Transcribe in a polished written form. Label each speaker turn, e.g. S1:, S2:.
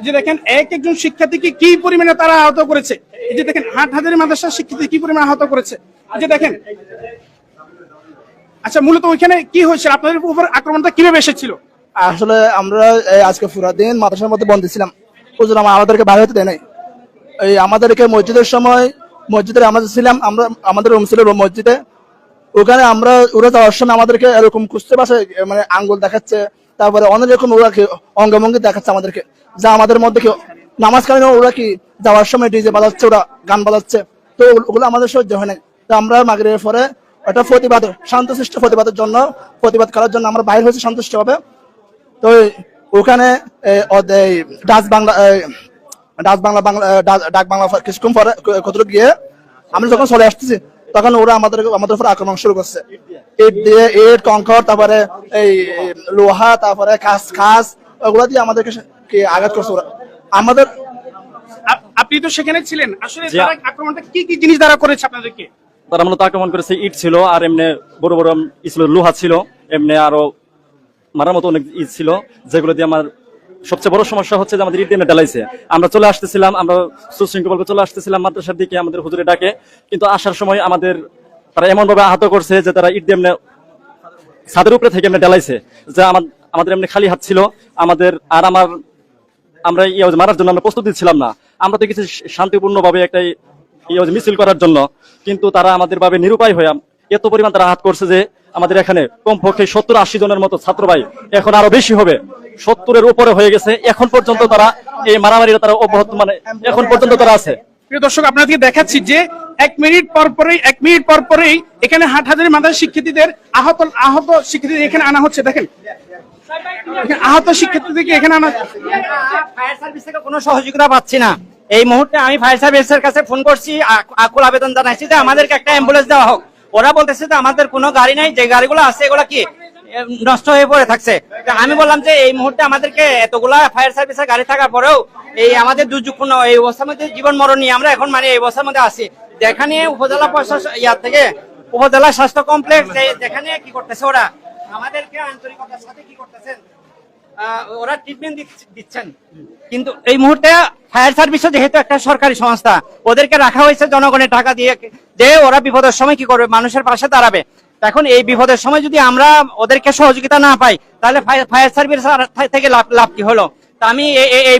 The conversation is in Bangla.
S1: যে দেখেন একজন শিক্ষার্থীকে কি পরিমাণে তারা আহত করেছে, এই যে দেখেন হাটহাজারী মাদ্রাসার শিক্ষার্থী কি পরিমাণে আহত করেছে, এই যে দেখেন। আচ্ছা, মূলত ওইখানে কি হয়েছে, আপনাদের উপর আক্রমণটা কিভাবে এসেছিল?
S2: আসলে আমরা আজকে পুরো দিন মাদ্রাসার মধ্যে বন্ধ ছিলাম, হুজুর আমাদেরকে বাইরে হতে দেয় নাই। এই আমাদেরকে মসজিদের সময়, মসজিদে আমরা ছিলাম, আমরা আমাদের রুম ছিল মসজিদে, ওখানে আমরা ওরা যাওয়ার সময় আমাদেরকে এরকম কুস্তে ভাষায় মানে আঙ্গুল দেখাচ্ছে, তারপরে অনেক রকম ওরা কি অঙ্গভঙ্গি দেখাচ্ছে আমাদেরকে, যা আমাদের মধ্যে কি নামাজ কালীন ওরা কি যাওয়ার সময় ডিজে বাজাচ্ছে, ওরা গান বাজাচ্ছে, তো ওগুলো আমাদের সহ্য হয় নাই। তো আমরা মাগরিবের পরে একটা প্রতিবাদ, শান্তশিষ্ট প্রতিবাদের জন্য, প্রতিবাদ করার জন্য আমরা বাইরে হয়েছি সন্তুষ্ট হবে। তো ওখানে ডাচ বাংলা ডাক বাংলা কিছুক্ষণ পরে কতটুকু গিয়ে আমরা যখন চলে আসতেছি, তখন ওরা আমাদের উপর আক্রমণ শুরু করছে, ইট দিয়ে, ইট কংকর, তারপরে এই লোহা, তারপরে খাস ওগুলা দিয়ে আমাদেরকে আঘাত করছে ওরা আমাদের।
S1: আপনি তো সেখানে ছিলেন, আসলে তারা আক্রমণটা কি কি জিনিস দ্বারা করেছে আপনাদেরকে?
S3: তারা মূলত আক্রমণ করেছে ইট ছিল, আর এমনি বড় বড় ছিল, লোহা ছিল, এমনি আরো মারার মতো অনেক ইট ছিল, যেগুলো দিয়ে আমার সবচেয়ে বড় সমস্যা হচ্ছে যে আমাদের ইট দিয়ে ঢালাইছে। আমরা চলে আসতেছিলাম, আমরা সুশৃঙ্খলভাবে চলে আসতেছিলাম মাদ্রাসার দিকে, আমাদের হুজুরে ডাকে, কিন্তু আসার সময় আমাদের তারা এমন ভাবে আহত করছে যে তারা ইট দিয়ে এমনি ছাদের উপরে থেকে এমনি ঢালাইছে, যে আমাদের এমনি খালি হাত ছিল আমাদের, আর আমরা মারার জন্য আমরা প্রস্তুতি ছিলাম না। আমরা তো কিছু শান্তিপূর্ণ ভাবে একটা মিছিল করার জন্য, কিন্তু তারা আমাদের ভাবে নিরুপায় হয়ে এত পরিমাণ তারা আঘাত করছে যে আমাদের এখানে কমপক্ষে 70-80 জনের মতো ছাত্র ভাই, এখন আরো বেশি হবে, 70-এর উপরে হয়ে গেছে। এখন পর্যন্ত তারা এই মারামারিটা তারা অব্যাহত, মানে এখন পর্যন্ত তারা আছে।
S1: প্রিয় দর্শক, আপনাদেরকে দেখাচ্ছি যে 1 মিনিট পর পরেই এখানে হাটহাজারী মাদ্রাসা শিক্ষার্থীদের আহত শিক্ষার্থীদের এখানে আনা হচ্ছে। দেখেন আহত শিক্ষার্থীদেরকে এখানে আনা।
S4: ফায়ার সার্ভিস থেকে কোনো সহযোগিতা পাচ্ছি না। এই মুহূর্তে আমি ফায়ার সার্ভিসের কাছে ফোন করছি, আকুল আবেদন জানাইছি যে আমাদেরকে একটা অ্যাম্বুলেন্স দেওয়া হোক। ওরা বলতেছে যে আমাদের কোনো গাড়ি নাই, যে গাড়িগুলো আছে এগুলো কি নষ্ট হয়ে পড়ে থাকছে। আমি বললাম যে এই মুহূর্তে আমাদেরকে এতগুলা ফায়ার সার্ভিসের গাড়ি থাকার পরেও এই আমাদের দুর্যোগপূর্ণ এই অবস্থার মধ্যে জীবন মরণ নিয়ে আমরা এখন মানে এই অবস্থার মধ্যে আছি। যেখানে উপজেলা প্রশাসন থেকে উপজেলা স্বাস্থ্য কমপ্লেক্স, যেখানে কি করতেছে ওরা আমাদেরকে আন্তরিকতার সাথে কি করতেছেন, ওরা ট্রিটমেন্ট দিচ্ছেন, কিন্তু এই মুহূর্তে ফায়ার সার্ভিসও যেহেতু একটা সরকারি সংস্থা, ওদেরকে রাখা হয়েছে জনগণের টাকা দিয়ে, যে ওরা বিপদের সময় কি করবে, মানুষের পাশে দাঁড়াবে। এখন এই বিপদের সময় যদি আমরা ওদেরকে সহযোগিতা না পাই, তাহলে ফায়ার সার্ভিস থেকে লাভ কি হলো? তা আমি এই